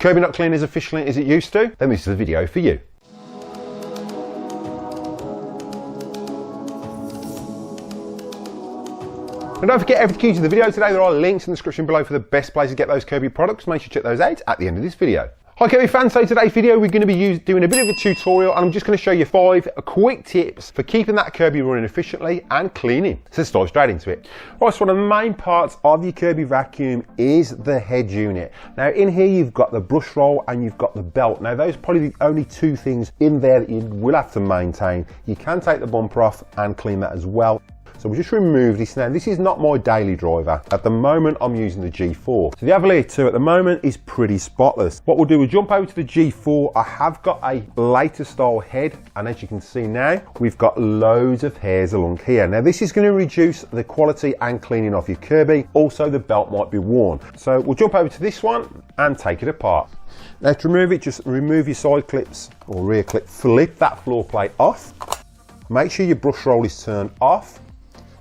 Kirby not clean as efficiently as it used to? Then this is the video for you. And don't forget, every key to the video today, there are links in the description below for the best place to get those Kirby products. Make sure to check those out at the end of this video. Hi Kirby fans, so today's video we're going to be doing a bit of a tutorial, and I'm just going to show you 5 quick tips for keeping that Kirby running efficiently and cleaning. So let's dive straight into it. Right, so one of the main parts of your Kirby vacuum is the head unit. Now in here you've got the brush roll and you've got the belt. Now those are probably the only 2 things in there that you will have to maintain. You can take the bumper off and clean that as well. So we'll just remove this now. This is not my daily driver. At the moment, I'm using the G4. So the Avalir 2 at the moment is pretty spotless. What we'll do, we'll jump over to the G4. I have got a later style head, and as you can see now, we've got loads of hairs along here. Now this is going to reduce the quality and cleaning of your Kirby. Also, the belt might be worn. So we'll jump over to this one and take it apart. Now to remove it, just remove your side clips or rear clip. Flip that floor plate off. Make sure your brush roll is turned off.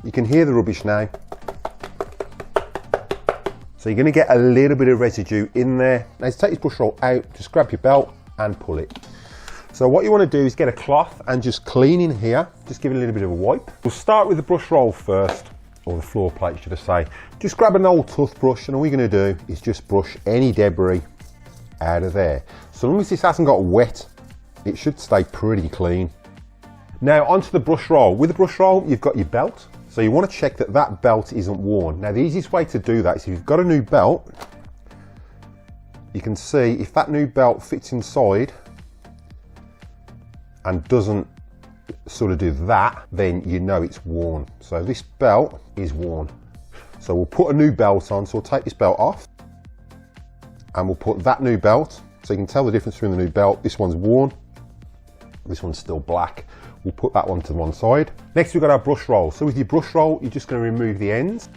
You can hear the rubbish now. So you're going to get a little bit of residue in there. Now to take this brush roll out, just grab your belt and pull it. So what you want to do is get a cloth and just clean in here. Just give it a little bit of a wipe. We'll start with the brush roll first, or the floor plate should I say. Just grab an old toothbrush, and all you're going to do is just brush any debris out of there. So long as this hasn't got wet, it should stay pretty clean. Now onto the brush roll. With the brush roll, you've got your belt. So you want to check that that belt isn't worn. Now the easiest way to do that is if you've got a new belt, you can see if that new belt fits inside and doesn't sort of do that, then you know it's worn. So this belt is worn. So we'll put a new belt on. So we'll take this belt off and we'll put that new belt. So you can tell the difference between the new belt. This one's worn, this one's still black. We'll put that one to one side. Next we've got our brush roll. So with your brush roll, you're just going to remove the ends,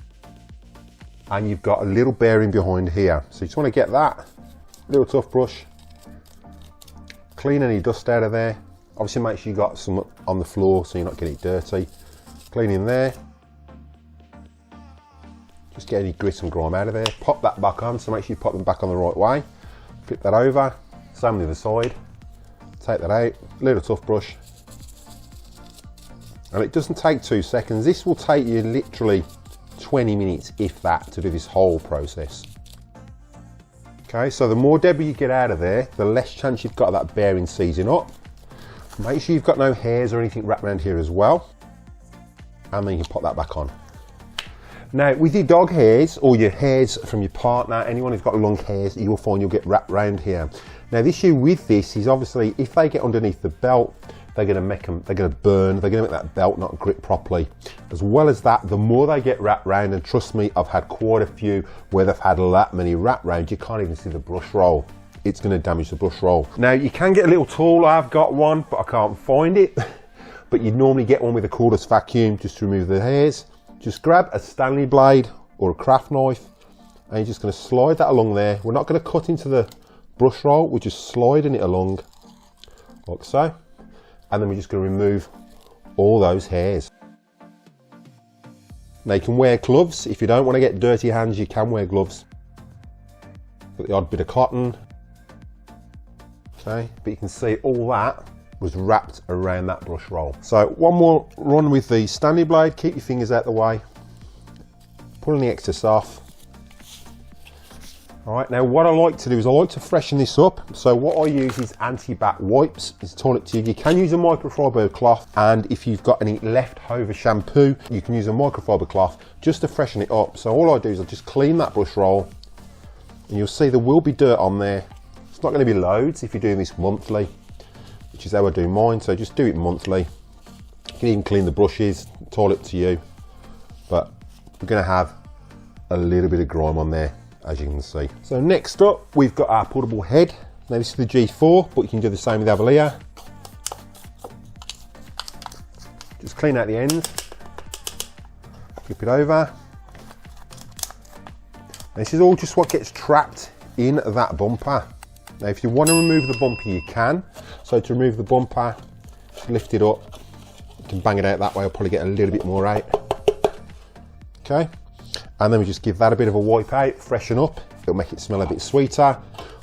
and you've got a little bearing behind here. So you just want to get that little tough brush, clean any dust out of there. Obviously make sure you got some on the floor so you're not getting it dirty. Clean in there. Just get any grit and grime out of there. Pop that back on, so make sure you pop them back on the right way. Flip that over, same on the other side. Take that out, little tough brush. And it doesn't take 2 seconds. This will take you literally 20 minutes, if that, to do this whole process. Okay, so the more debris you get out of there, the less chance you've got of that bearing seizing up. Make sure you've got no hairs or anything wrapped around here as well. And then you can pop that back on. Now, with your dog hairs, or your hairs from your partner, anyone who's got long hairs, you'll find you'll get wrapped around here. Now, the issue with this is obviously if they get underneath the belt, they're going to make them, they're going to burn, they're going to make that belt not grip properly. As well as that, the more they get wrapped round, and trust me, I've had quite a few where they've had that many wrapped round, you can't even see the brush roll. It's going to damage the brush roll. Now, you can get a little tool, I've got one, but I can't find it. But you'd normally get one with a cordless vacuum just to remove the hairs. Just grab a Stanley blade or a craft knife, and you're just going to slide that along there. We're not going to cut into the brush roll, we're just sliding it along, like so. And then we're just going to remove all those hairs. Now you can wear gloves. If you don't want to get dirty hands, you can wear gloves. Got the odd bit of cotton. Okay, but you can see all that was wrapped around that brush roll. So one more run with the Stanley blade. Keep your fingers out the way. Pulling the excess off. All right, now what I like to do is I like to freshen this up. So what I use is anti-bac wipes. It's toilet tube. You can use a microfiber cloth, and if you've got any leftover shampoo, you can use a microfiber cloth just to freshen it up. So all I do is I just clean that brush roll, and you'll see there will be dirt on there. It's not going to be loads if you're doing this monthly, which is how I do mine. So just do it monthly. You can even clean the brushes, toilet to you, but we're going to have a little bit of grime on there, as you can see. So next up, we've got our portable head. Now this is the G4, but you can do the same with the Avalir. Just clean out the ends, flip it over. This is all just what gets trapped in that bumper. Now if you want to remove the bumper, you can. So to remove the bumper, just lift it up. You can bang it out that way, I'll probably get a little bit more out. Okay. And then we just give that a bit of a wipe out, freshen up. It'll make it smell a bit sweeter.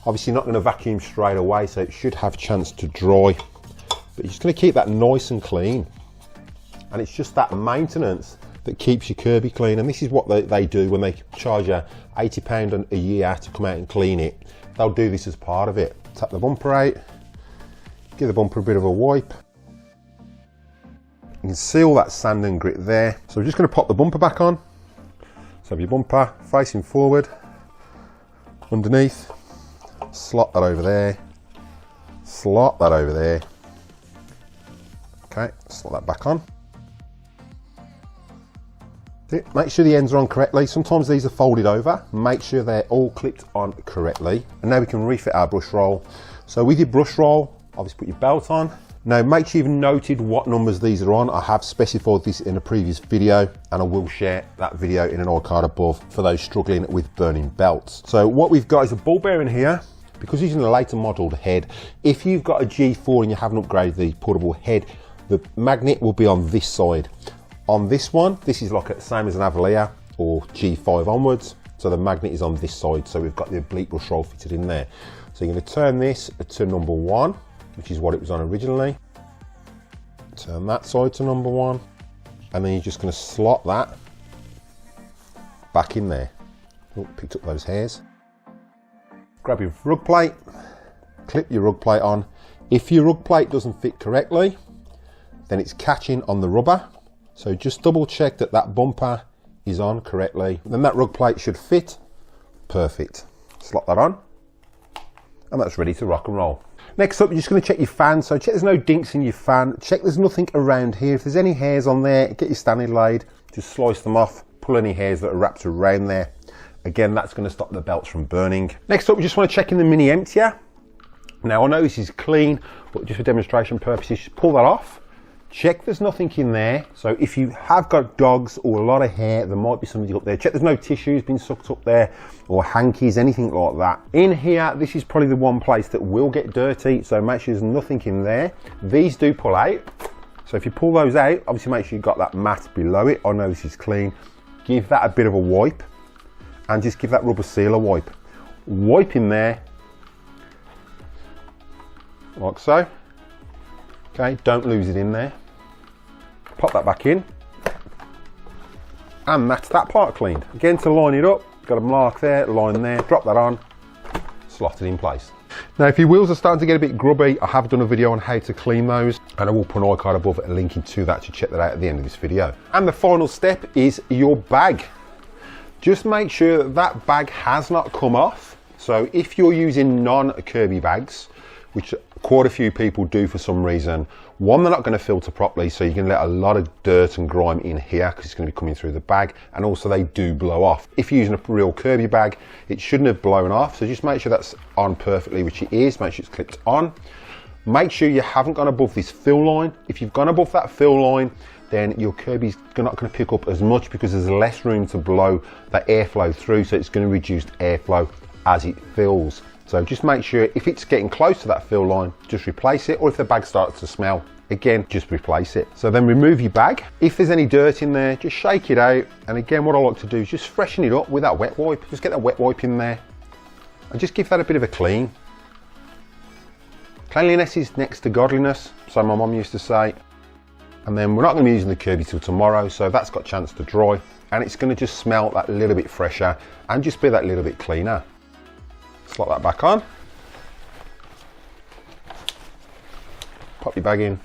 Obviously not going to vacuum straight away, so it should have a chance to dry. But you're just going to keep that nice and clean. And it's just that maintenance that keeps your Kirby clean. And this is what they do when they charge you £80 a year to come out and clean it. They'll do this as part of it. Tap the bumper out, give the bumper a bit of a wipe. You can see all that sand and grit there. So we're just going to pop the bumper back on. So have your bumper facing forward, underneath, slot that over there, slot that over there. Okay, slot that back on. Make sure the ends are on correctly. Sometimes these are folded over. Make sure they're all clipped on correctly. And now we can refit our brush roll. So with your brush roll, obviously put your belt on. Now make sure you've noted what numbers these are on. I have specified this in a previous video, and I will share that video in an iCard above for those struggling with burning belts. So what we've got is a ball bearing here. Because using a later modelled head, if you've got a G4 and you haven't upgraded the portable head, the magnet will be on this side. On this one, this is like the same as an Avalir or G5 onwards. So the magnet is on this side. So we've got the oblique brush roll fitted in there. So you're going to turn this to number 1, which is what it was on originally. Turn that side to number 1. And then you're just going to slot that back in there. Oh, picked up those hairs. Grab your rug plate, clip your rug plate on. If your rug plate doesn't fit correctly, then it's catching on the rubber. So just double check that that bumper is on correctly. Then that rug plate should fit. Perfect. Slot that on. And that's ready to rock and roll. Next up, you're just going to check your fan. So check there's no dinks in your fan. Check there's nothing around here. If there's any hairs on there, get your Stanley blade, just slice them off, pull any hairs that are wrapped around there. Again, that's going to stop the belts from burning. Next up, we just want to check in the mini emptier. Now I know this is clean, but just for demonstration purposes, just pull that off. Check there's nothing in there. So if you have got dogs or a lot of hair, there might be something up there. Check there's no tissues been sucked up there or hankies, anything like that. In here, this is probably the one place that will get dirty. So make sure there's nothing in there. These do pull out. So if you pull those out, obviously make sure you've got that mat below it. I know this is clean. Give that a bit of a wipe and just give that rubber seal a wipe. Wipe in there, like so. Okay, don't lose it in there. Pop that back in. And that's that part cleaned. Again, to line it up, got a mark there, line there, drop that on, slot it in place. Now, if your wheels are starting to get a bit grubby, I have done a video on how to clean those, and I will put an iCard above it, linking to that to check that out at the end of this video. And the final step is your bag. Just make sure that that bag has not come off. So if you're using non-Kirby bags, which quite a few people do for some reason, one, they're not going to filter properly, so you can let a lot of dirt and grime in here because it's going to be coming through the bag, and also they do blow off. If you're using a real Kirby bag, it shouldn't have blown off, so just make sure that's on perfectly, which it is. Make sure it's clipped on. Make sure you haven't gone above this fill line. If you've gone above that fill line, then your Kirby's not going to pick up as much because there's less room to blow that airflow through, so it's going to reduce airflow as it fills. So just make sure if it's getting close to that fill line, just replace it, or if the bag starts to smell, again, just replace it. So then remove your bag. If there's any dirt in there, just shake it out. And again, what I like to do is just freshen it up with that wet wipe. Just get that wet wipe in there and just give that a bit of a clean. Cleanliness is next to godliness, so my mum used to say. And then we're not going to be using the Kirby till tomorrow, so that's got a chance to dry, and it's going to just smell that little bit fresher and just be that little bit cleaner. Slot that back on. Pop your bag in.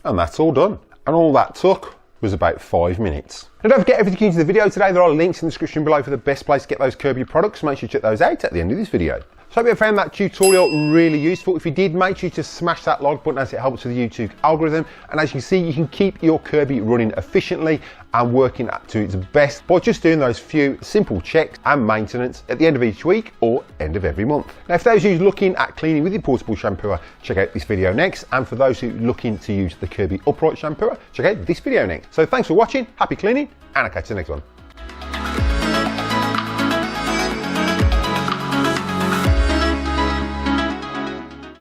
And that's all done. And all that took was about 5 minutes. Now don't forget, everything into the video today, there are links in the description below for the best place to get those Kirby products. Make sure you check those out at the end of this video. So I hope you found that tutorial really useful. If you did, make sure to smash that like button as it helps with the YouTube algorithm. And as you can see, you can keep your Kirby running efficiently and working to its best by just doing those few simple checks and maintenance at the end of each week or end of every month. Now, for those of you looking at cleaning with your portable shampooer, check out this video next. And for those who are looking to use the Kirby upright shampooer, check out this video next. So thanks for watching, happy cleaning, and I'll catch you in the next one.